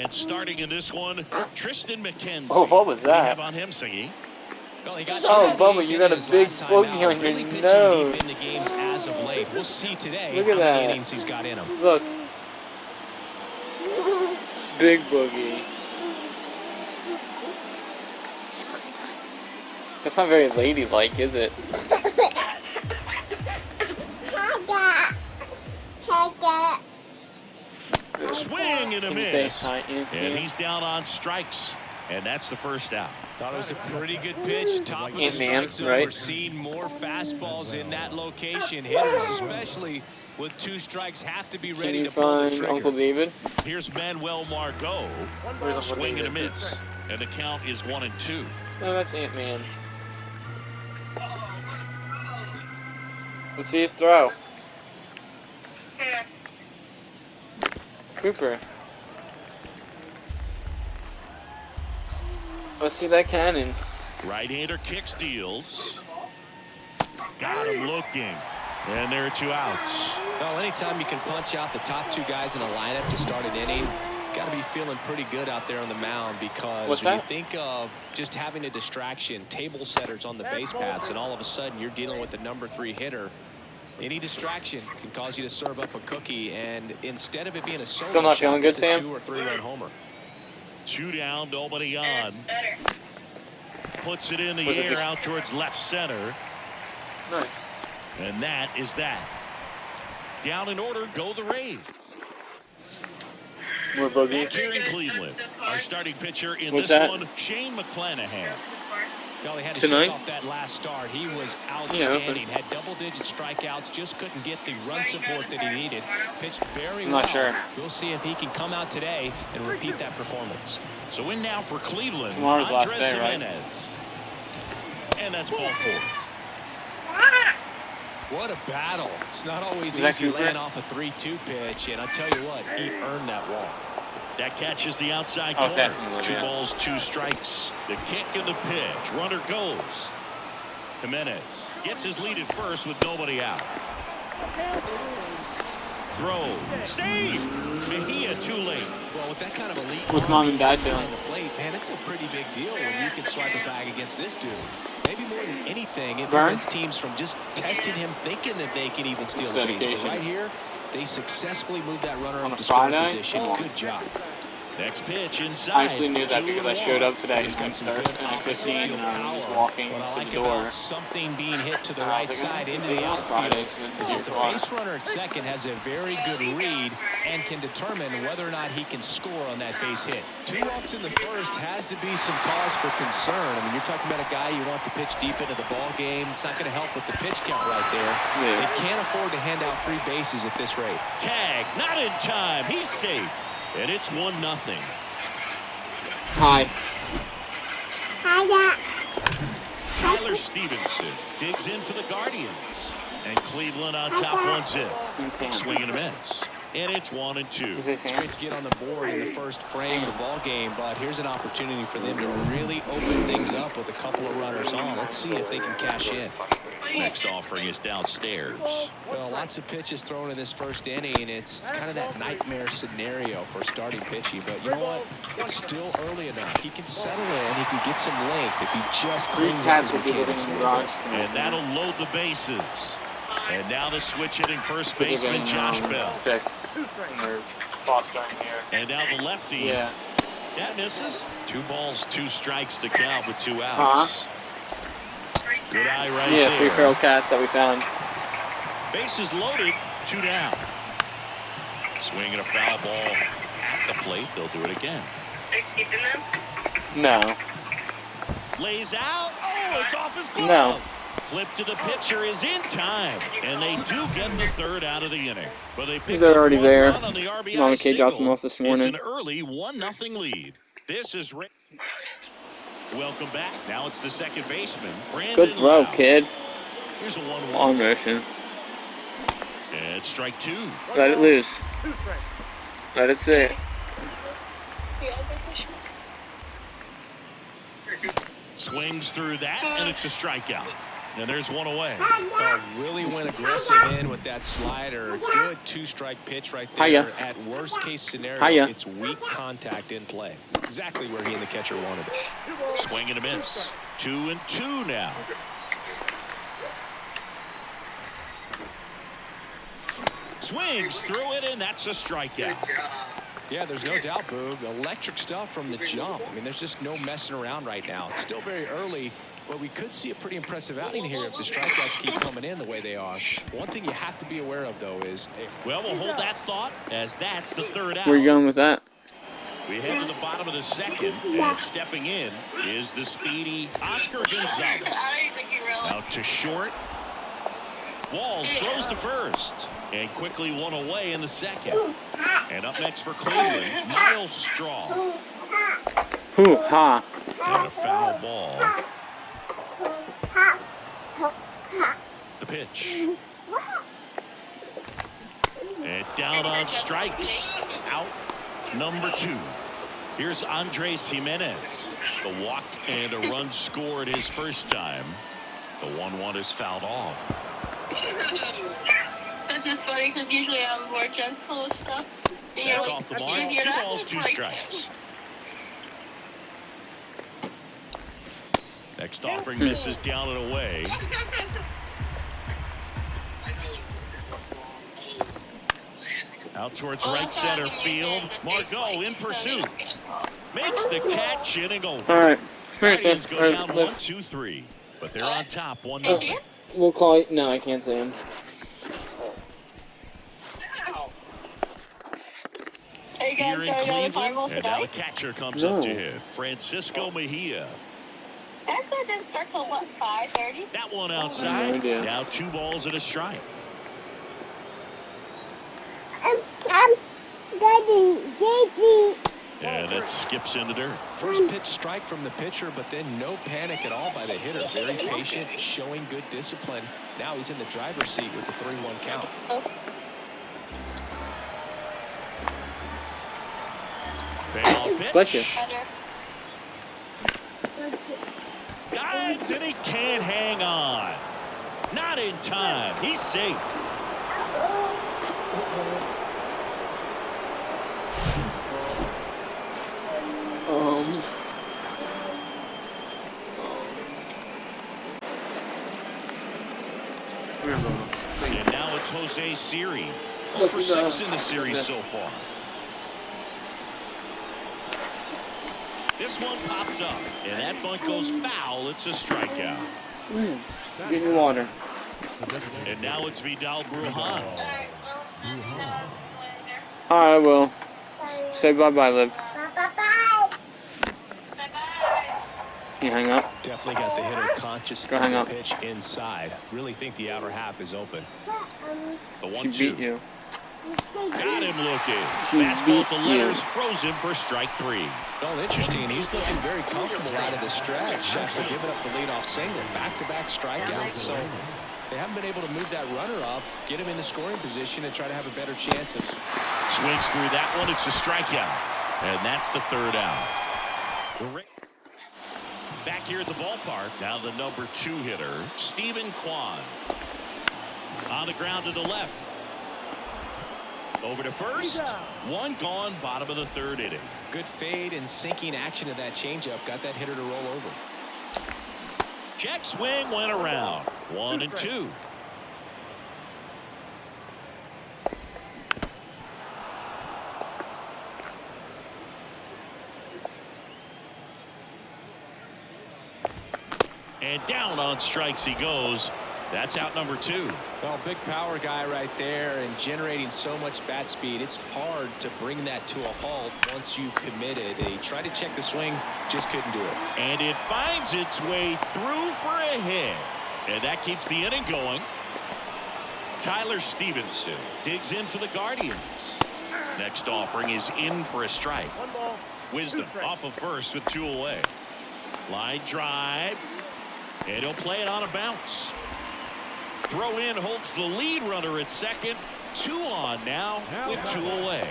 And starting in this one, Tristan McKenzie. Oh, what was What do you that? have on him, Siggy? Well, he got Oh, Bubba, you got a big boogie on really your pitching nose. deep in the games as of late. We'll see today Look at how many that. innings he's got in him. Look. Big boogie. That's not very ladylike, is it? Swing and a Can you say miss. hi, And he's down on strikes. And that's the first out. Thought it was a pretty good pitch. Top of the strike zone. right? We're seeing more fastballs in that location. Hitters, especially with 2 strikes, have to be Can ready you to pull the find trigger. Uncle David? Here's Manuel Margot. Where's Uncle Swing and a David? miss. And the count is 1-2. No, that's Ant-Man. Let's see his throw. Cooper. Let's see that cannon. Right-hander kick steals. Got him looking. And there are 2 outs. Well, anytime you can punch out the top 2 guys in a lineup to start an inning, got to be feeling pretty good out there on the mound, because when you think of just having a distraction, table setters on the base paths, and all of a sudden you're dealing with the number 3 hitter, any distraction can cause you to serve up a cookie, and instead of it being a solo Still not shot, feeling good, it's a Sam? 2 or 3 run homer. 2 down, nobody on. Puts it in the air out towards left center. Nice. And that is that. Down in order, go the Rays. More boogie. Back here in Cleveland, our starting pitcher in What's this that? one, Shane McClanahan. Well, he had to Tonight? shake off that last start. He was outstanding. Had double-digit strikeouts, just couldn't get the run support that he needed. Pitched very well. Not sure. We'll see if he can come out today and repeat that performance. So in now for Cleveland, Tomorrow's last Andres day, right? Jimenez. And that's ball 4. What a battle. It's not always that easy Cooper? laying off a 3-2 pitch, and I'll tell you what, he earned that walk. That catches the outside Oh, corner. that's 2 balls, 2 strikes. The kick and the pitch. Runner goes. Jimenez gets his lead at first with nobody out. Throw. Save. Mejia too late. Well, with that kind of elite What's Mom and Dad doing? behind the plate, man, it's a pretty big deal when you can swipe a bag against this dude. Maybe more than anything, it prevents teams from just testing him, thinking that they can even steal the base. But right here, they successfully moved that runner On up a to scoring Friday? position. Good job. Next pitch inside. I actually knew that because I showed up today He's and got some start, good and I could see opposite field he was power. walking What I to like the door. about something being hit to the And I right was like, side into "Hey, the on outfield Fridays, is if the base runner at second has a very good read and can determine whether or not he can score on that base hit. 2 walks in the first has to be some cause for concern. I mean, you're talking about a guy you want to pitch deep into the ball game. It's not going to help with the pitch count right there. Yeah. They can't afford to hand out free bases at this rate. Tag. Not in time. He's safe. And it's 1-0. Hi. Hiya. Tyler Stevenson digs in for the Guardians. And Cleveland on top 1-0. Swing and a miss. And it's 1-2. Is it It's Sam? great to get on the board in the first frame of the ball game, but here's an opportunity for them to really open things up with a couple of runners on. Let's see if they can cash in. Next offering is downstairs. Well, lots of pitches thrown in this first inning. It's kind of that nightmare scenario for starting pitching, but you know what? It's still early enough. He can settle in. He can get some length if he just 3 cleans up cats his will be living mechanics in a the little garage. bit. And that'll load the bases. And now the switch hitting first baseman Josh Bell. Fixed. And they're fostering here. And now the lefty. Yeah. That misses. 2 balls, 2 strikes to count with 2 outs. Good eye right Yeah, there. 3 feral cats that we found. Bases loaded, 2 down. Swing and a foul ball at the plate. They'll do it again. No. Lays out. Oh, it's off his glove. No. Flip to the pitcher is in time, and they do get the 3rd out of the inning. But they pick They're up already 1 there. run on the RBI Mama K dropped single. them off this morning. It's an early 1-0 lead. This is welcome back. Now it's the second baseman, Brandon Good throw, Lau. kid. Here's a 1-1. On motion. And strike 2. Let it loose. Let it sit. Swings through that, and it's a strikeout. And there's one away. Really went aggressive in with that slider. Good two-strike pitch right there. Hiya. At worst-case scenario, Hiya. it's weak contact in play. Exactly where he and the catcher wanted it. Swing and a miss. 2-2 now. Swings through it, and that's a strikeout. Yeah, there's no doubt, Boog. Electric stuff from the jump. I mean, there's just no messing around right now. It's still very early, but we could see a pretty impressive outing here if the strikeouts keep coming in the way they are. One thing you have to be aware of, though, is... Well, we'll hold that thought as that's the third out. Where you going with that? We head to the bottom of the second, and stepping in is the speedy Oscar Gonzalez. Out to short. Walls throws to first, and quickly one away in the second. And up next for Cleveland, Miles Straw. Hoo-ha. And a foul ball. The pitch. And down on strikes. Out number 2. Here's Andres Jimenez. The walk and a run scored his first time. The 1-1 is fouled off. That's just funny because usually I'm more gentle stuff. That's off the mark. 2 balls, 2 strikes. Next offering misses down and away. Out towards right center field. Margot in pursuit. Makes the catch, inning over. All right. Guardians go down 1-2-3, but they're on top 1-0. We'll call it. No, I can't say him. Here in Cleveland, and now the catcher comes up to hit. Francisco Mejia. Actually, it didn't start till what, 5:30? That one outside. No idea. Now 2 balls and a strike. And it skips in the dirt. First pitch strike from the pitcher, but then no panic at all by the hitter. Very patient, showing good discipline. Now he's in the driver's seat with the 3-1 count. Payoff pitch. Bless you. Guides, and he can't hang on. Not in time. He's safe. And now it's Jose Siri. 0 for 6 in the series so far. This one popped up, and that bunt goes foul. It's a strikeout. Get your water. And now it's Vidal Brujan. All right, well, say bye-bye, Liv. Can you hang up? Definitely got the hitter conscious of Go hang the up. pitch inside. Really think the outer half is open. The She 1-2. beat you. Got him looking. She Fastball at the beat you. letters, froze him for strike 3. Well, interesting. He's looking very comfortable out of the stretch after giving up the leadoff single. Back-to-back strikeouts. So they haven't been able to move that runner up, get him into scoring position, and try to have a better chance of. Swings through that one. It's a strikeout. And that's the third out. Back here at the ballpark, now the number 2 hitter, Stephen Kwan. On the ground to the left. Over to first. 1 gone, bottom of the 3rd inning. Good fade and sinking action of that changeup got that hitter to roll over. Check swing went around. 1-2. And down on strikes he goes. That's out number 2. Well, big power guy right there and generating so much bat speed. It's hard to bring that to a halt once you've committed. He tried to check the swing, just couldn't do it. And it finds its way through for a hit. And that keeps the inning going. Tyler Stevenson digs in for the Guardians. Next offering is in for a strike. Wisdom off of first with 2 away. Line drive. And he'll play it on a bounce. Throw in holds the lead runner at second. 2 on now with 2 away.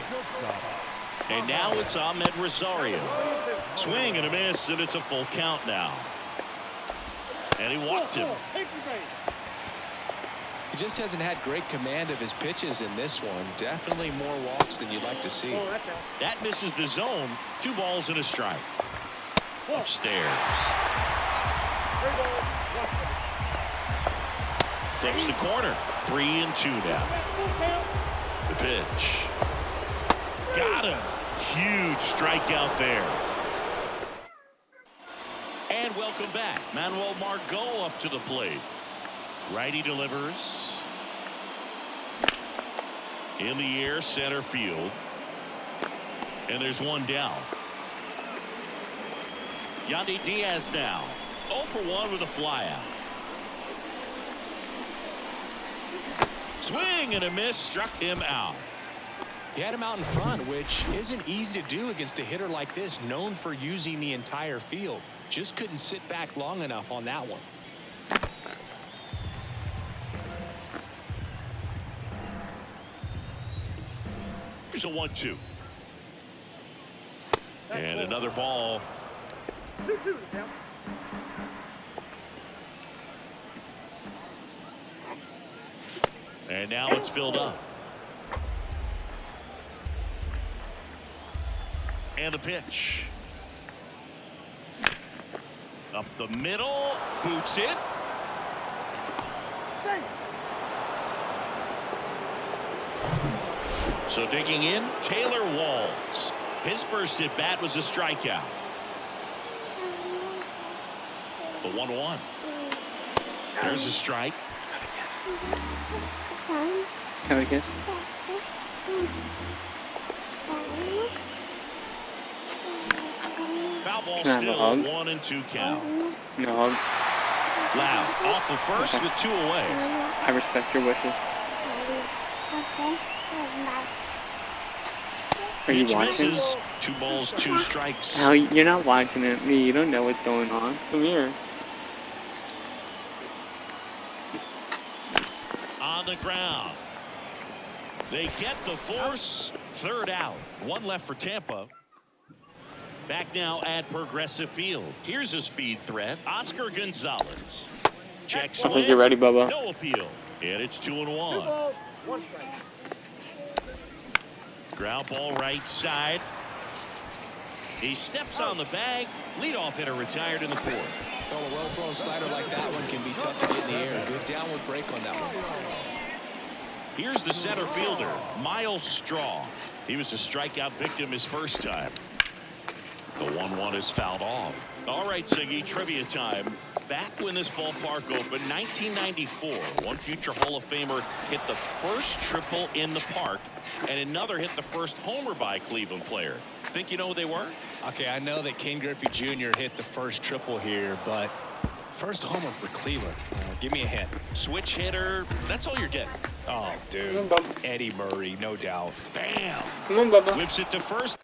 And now it's Ahmed Rosario. Swing and a miss, and it's a full count now. And he walked him. He just hasn't had great command of his pitches in this one. Definitely more walks than you'd like to see. That misses the zone. 2 balls and a strike. Upstairs. Clips the corner. 3-2 now. The pitch. Got him. Huge strikeout there. And welcome back. Manuel Margot up to the plate. Righty delivers. In the air, center field. And there's one down. Yandy Diaz now. 0 for 1 with a flyout. Swing and a miss, struck him out. He had him out in front, which isn't easy to do against a hitter like this, known for using the entire field. Just couldn't sit back long enough on that one. Here's a 1-2. And another ball. And now it's filled up. And the pitch. Up the middle. Boots it. So digging in, Taylor Walls. His first at bat was a strikeout. The 1-1. There's a strike. Have a kiss. Foul ball Can I have a still hug? 1-2 count. No hug. Loud off the first Okay. with 2 away. I respect your wishes. Are you Pitch watching? misses. 2 balls, 2 strikes. No, you're not watching it. Me, you don't know what's going on. Come here. On the ground. They get the force. 3rd out. 1 left for Tampa. Back now at Progressive Field. Here's a speed threat. Oscar Gonzalez. Check I swing. think you're ready, Bubba. No appeal. And it's 2-1. Ground ball right side. He steps on the bag. Leadoff hitter retired in the 4th. Well, a well-thrown slider like that one can be tough to get in the air. Good downward break on that one. Here's the center fielder, Miles Straw. He was a strikeout victim his first time. The 1-1 is fouled off. All right, Siggy, trivia time. Back when this ballpark opened, 1994, one future Hall of Famer hit the first triple in the park, and another hit the first homer by a Cleveland player. Think you know who they were? Okay, I know that Ken Griffey Jr. hit the first triple here, but first homer for Cleveland. Give me a hint. Switch hitter. That's all you're getting. Oh, dude. Come on, Bubba. Eddie Murray, no doubt. Bam. Come on, Bubba. Whips it to first.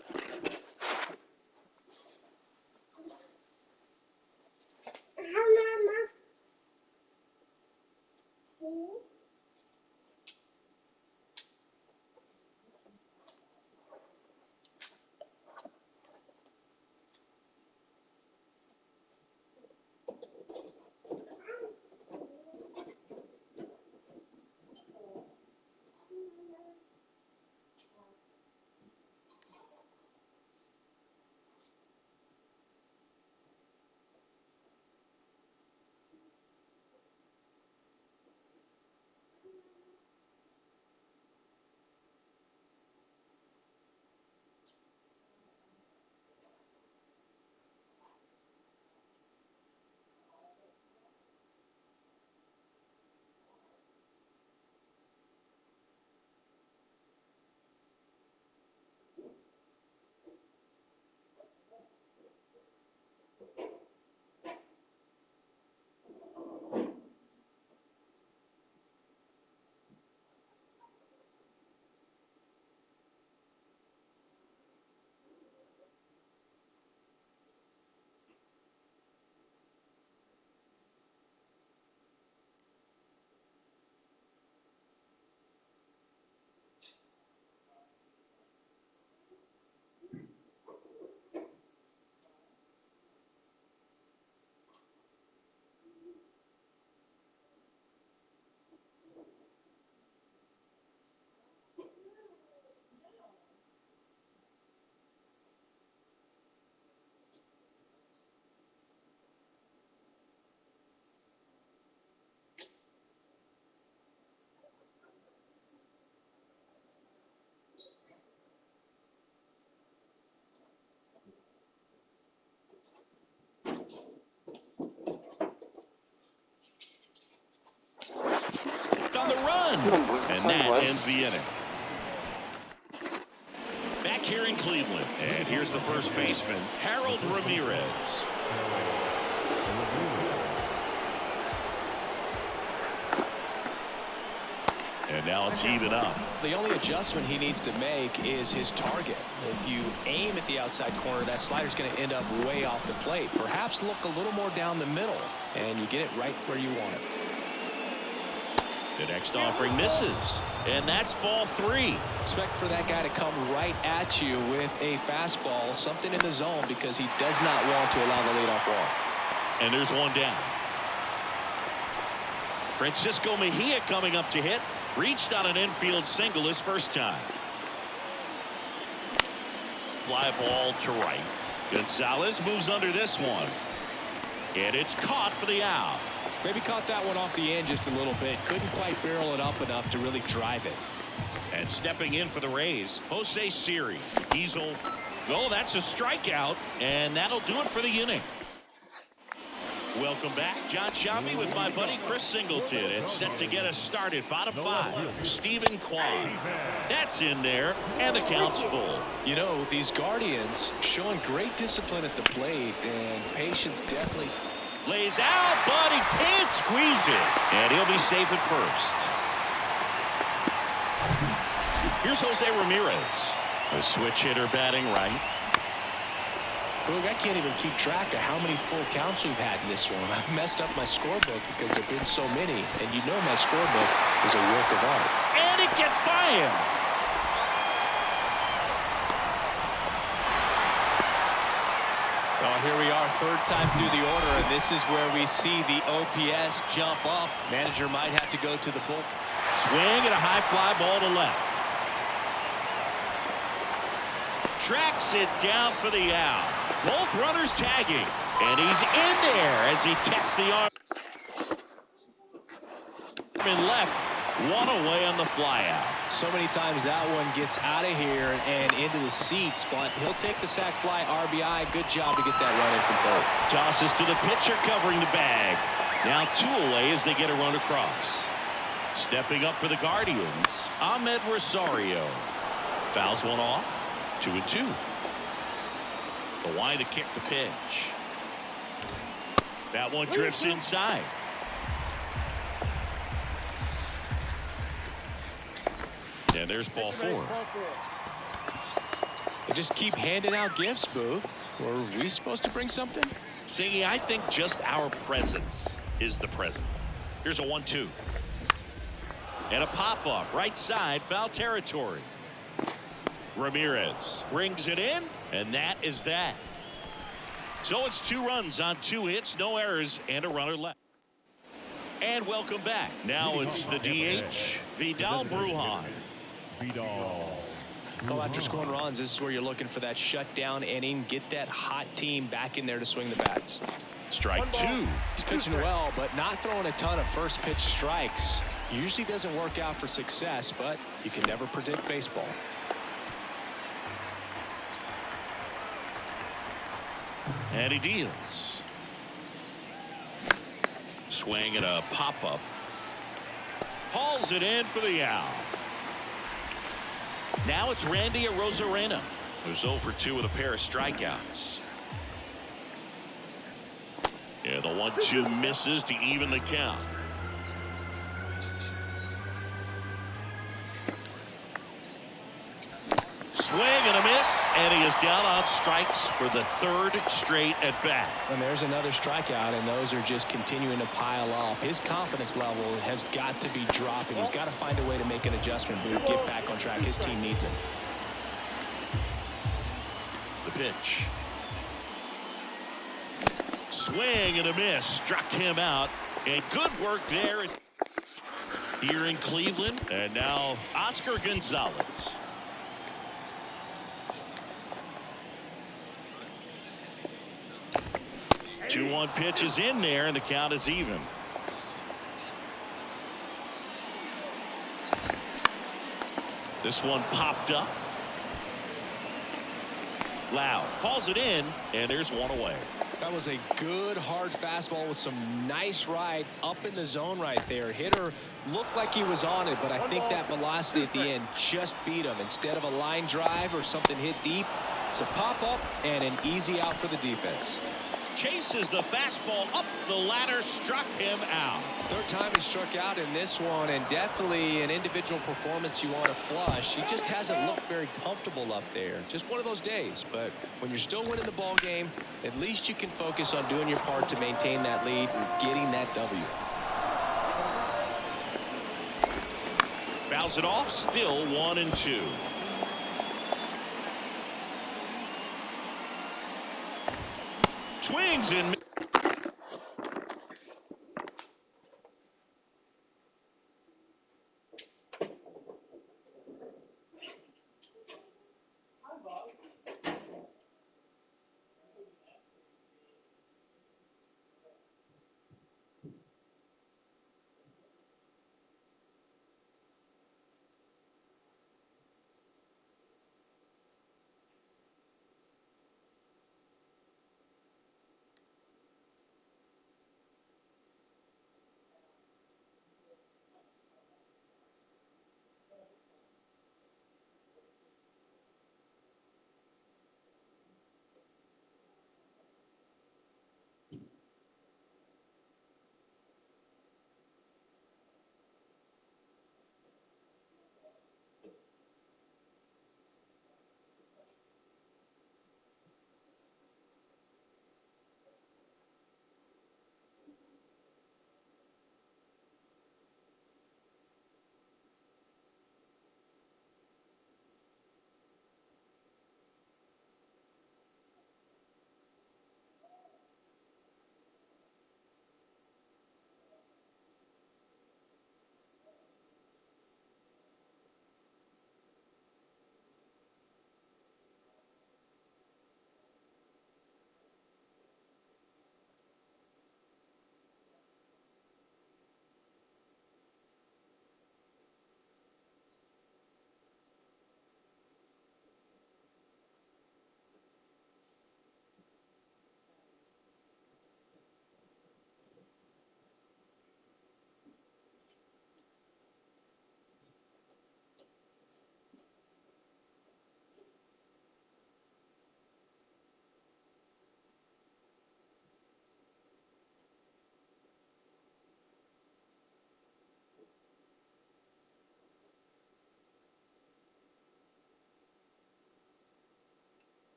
And that ends the inning. Back here in Cleveland. And here's the first baseman, Harold Ramirez. And now it's even up. The only adjustment he needs to make is his target. If you aim at the outside corner, that slider's going to end up way off the plate. Perhaps look a little more down the middle, and you get it right where you want it. The next offering misses, and that's ball 3. Expect for that guy to come right at you with a fastball, something in the zone, because he does not want to allow the leadoff walk. And there's one down. Francisco Mejia coming up to hit. Reached on an infield single his first time. Fly ball to right. Gonzalez moves under this one. And it's caught for the out. Maybe caught that one off the end just a little bit. Couldn't quite barrel it up enough to really drive it. And stepping in for the Rays, Jose Siri. He's over. Oh, that's a strikeout. And that'll do it for the inning. Welcome back. John Shambi with my buddy Chris Singleton. And set to get us started. Bottom 5. Stephen Kwan. That's in there. And the count's full. You know, these Guardians showing great discipline at the plate. And patience definitely. Lays out, but he can't squeeze it. And he'll be safe at first. Here's Jose Ramirez. A switch hitter batting right. Look, I can't even keep track of how many full counts we've had in this one. I've messed up my scorebook because there have been so many. And you know my scorebook is a work of art. And it gets by him. Well, here we are, third time through the order, and this is where we see the OPS jump up. Manager might have to go to the bull. Swing and a high fly ball to left. Tracks it down for the out. Both runners tagging. And he's in there as he tests the arm. And left. One away on the fly out. So many times that one gets out of here and into the seats, but he'll take the sac fly RBI. Good job to get that run in from third. Tosses to the pitcher covering the bag. Now 2 away as they get a run across. Stepping up for the Guardians, Ahmed Rosario. Fouls one off. 2-2. The line to kick the pitch. That one drifts inside. And there's ball 4. They just keep handing out gifts, Boo. Were we supposed to bring something? Singy, I think just our presence is the present. Here's a 1-2. And a pop-up right side, foul territory. Ramirez brings it in, and that is that. So it's 2 runs on 2 hits, no errors, and a runner left. And welcome back. Now it's the DH, Vidal Brujan. Well, after scoring runs, this is where you're looking for that shutdown inning. Get that hot team back in there to swing the bats. Strike 2. He's pitching well, but not throwing a ton of first pitch strikes. Usually doesn't work out for success, but you can never predict baseball. And he deals. Swing and a pop-up. Hauls it in for the out. Now it's Randy Arozarena, who's 0 for 2 with a pair of strikeouts. Yeah, the 1-2 misses to even the count. Swing and a miss, and he is down on strikes for the 3rd straight at bat. And there's another strikeout, and those are just continuing to pile up. His confidence level has got to be dropping. He's got to find a way to make an adjustment, but get back on track. His team needs him. The pitch. Swing and a miss, struck him out, and good work there here in Cleveland. And now Oscar Gonzalez. 2-1 pitch is in there, and the count is even. This one popped up. Loud calls it in, and there's one away. That was a good hard fastball with some nice ride up in the zone right there. Hitter looked like he was on it, but I think that velocity at the end just beat him. Instead of a line drive or something hit deep, it's a pop up and an easy out for the defense. Chases the fastball up the ladder, struck him out. Third time he struck out in this one, and definitely an individual performance you want to flush. He just hasn't looked very comfortable up there. Just one of those days. But when you're still winning the ball game, at least you can focus on doing your part to maintain that lead and getting that W. Fouls it off, still 1-2. Swings and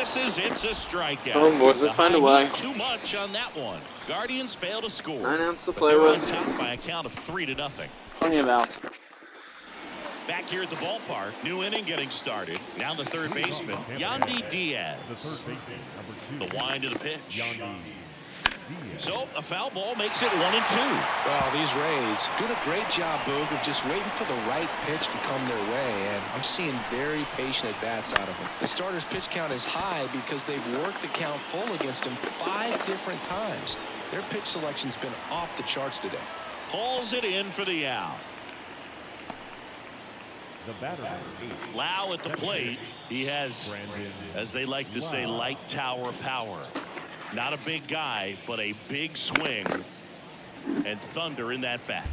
misses. It's a strikeout. Come on, boys. Let's find a way. Too much on that one. Guardians fail to score. 9 outs to But play they're with. on top by a count of 3-0. Plenty of outs. Back here at the ballpark, new inning getting started. Now the third baseman, Yandy Diaz. The wind of the pitch. So a foul ball makes it 1-2. Well, these Rays doing a great job, Boog, of just waiting for the right pitch to come their way, and I'm seeing very patient at-bats out of them. The starter's pitch count is high because they've worked the count full against him 5 different times. Their pitch selection's been off the charts today. Hauls it in for the out. Lau at the plate. He has, as they like to say, light tower power. Not a big guy, but a big swing and thunder in that bat.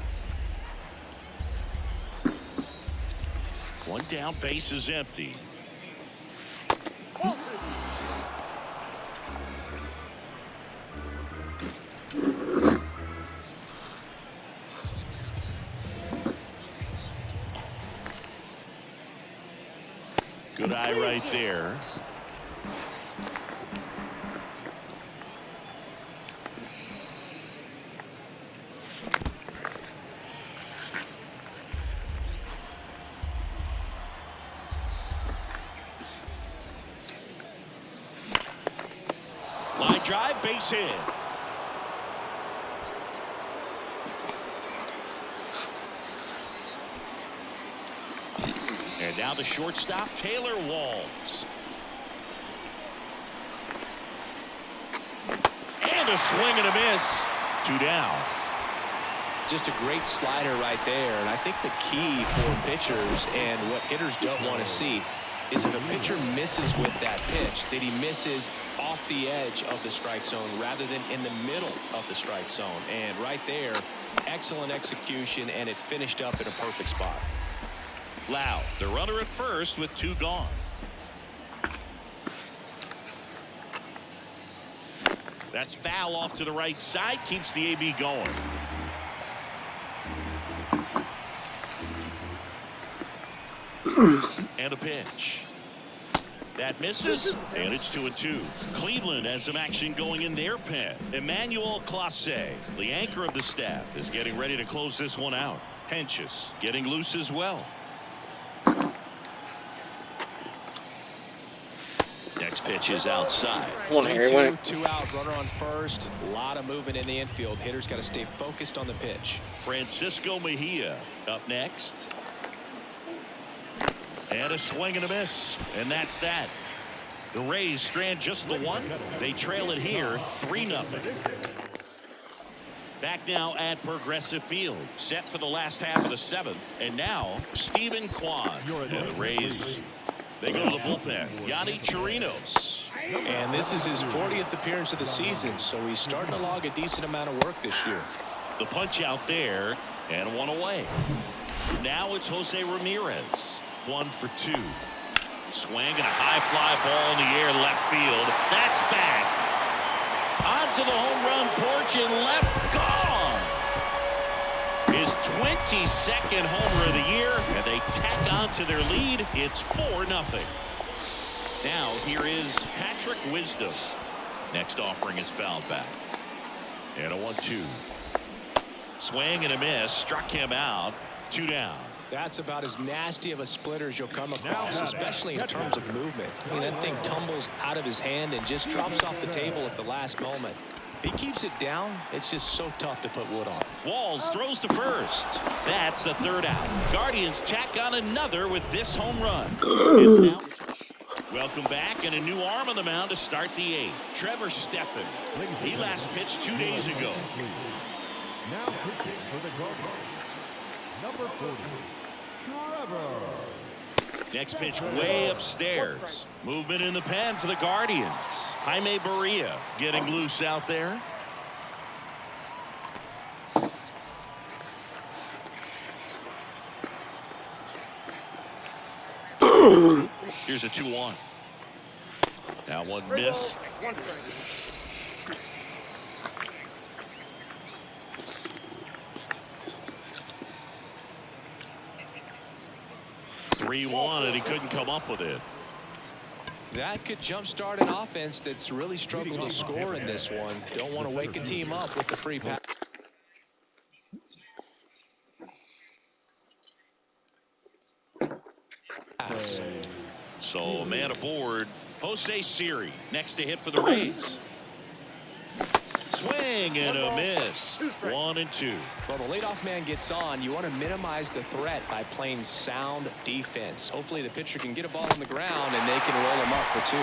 One down, base is empty. Good eye right there. Line drive, base hit. And now the shortstop, Taylor Walls. And a swing and a miss. 2 down. Just a great slider right there, and I think the key for pitchers and what hitters don't want to see is if a pitcher misses with that pitch, that he misses off the edge of the strike zone rather than in the middle of the strike zone. And right there, excellent execution, and it finished up in a perfect spot. Lau, the runner at first with 2 gone. That's foul off to the right side, keeps the AB going. And a pitch. That misses, and it's 2-2. Cleveland has some action going in their pen. Emmanuel Clase, the anchor of the staff, is getting ready to close this one out. Henches getting loose as well. Next pitch is outside. 2 out, runner on first. A lot of movement in the infield. Hitters got to stay focused on the pitch. Francisco Mejia up next. And a swing and a miss, and that's that. The Rays strand just the one. They trail it here 3-0. Back now at Progressive Field, set for the last half of the 7th. And now Stephen Kwan. And the Rays, they go to the bullpen. Yadi Chirinos. And this is his 40th appearance of the season, so he's starting to log a decent amount of work this year. The punch out there, and one away. Now it's Jose Ramirez. 1 for 2. Swing and a high fly ball in the air, left field. That's back. Onto the home run porch and left, gone. His 22nd homer of the year, and they tack on to their lead. It's 4-0. Now here is Patrick Wisdom. Next offering is fouled back. And a 1-2. Swing and a miss, struck him out. 2 down. That's about as nasty of a splitter as you'll come across, especially in terms of movement. I mean, that thing tumbles out of his hand and just drops off the table at the last moment. If he keeps it down, it's just so tough to put wood on. Walls throws to first. That's the 3rd out. Guardians tack on another with this home run. It's now. Welcome back, and a new arm on the mound to start the 8th. Trevor Stephan. He last pitched 2 days ago. Now pitching for the Guardians, number 40, Trevor. Next pitch way upstairs. Movement in the pen for the Guardians. Jaime Barria getting loose out there. Here's a 2-1. Now one missed. 3-1, and he couldn't come up with it. That could jumpstart an offense that's really struggled to score in this one. Don't want to wake a team up with the free pass. So a man aboard. Jose Siri next to hit for the Rays. Swing and a miss. 1-2. Well, the leadoff man gets on. You want to minimize the threat by playing sound defense. Hopefully the pitcher can get a ball on the ground and they can roll him up for 2.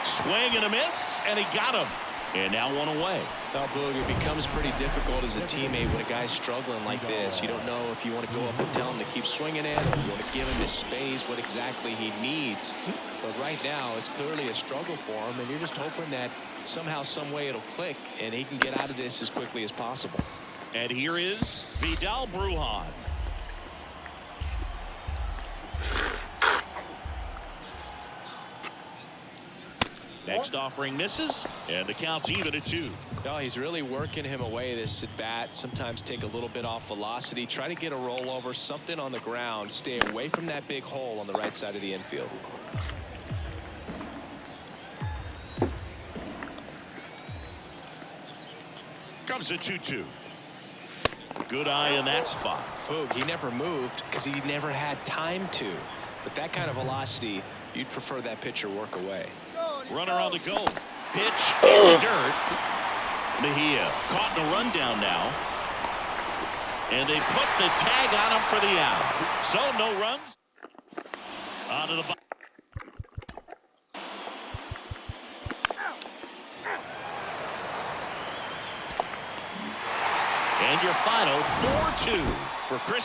Swing and a miss, and he got him. And now 1 away. Now, Boog, it becomes pretty difficult as a teammate when a guy's struggling like this. You don't know if you want to go up and tell him to keep swinging it, or you want to give him his space, what exactly he needs. But right now, it's clearly a struggle for him, and you're just hoping that somehow, some way it'll click, and he can get out of this as quickly as possible. And here is Vidal Brujan. Next offering misses, and the count's even at 2. No, he's really working him away this at bat. Sometimes take a little bit off velocity. Try to get a rollover, something on the ground. Stay away from that big hole on the right side of the infield. Comes a 2-2. Good eye in that spot. Boog, he never moved because he never had time to. But that kind of velocity, you'd prefer that pitcher work away. Runner on the go. Pitch in the dirt. Mejia caught in a rundown now. And they put the tag on him for the out. So no runs. Out of the box. And your final 4-2 for Chris.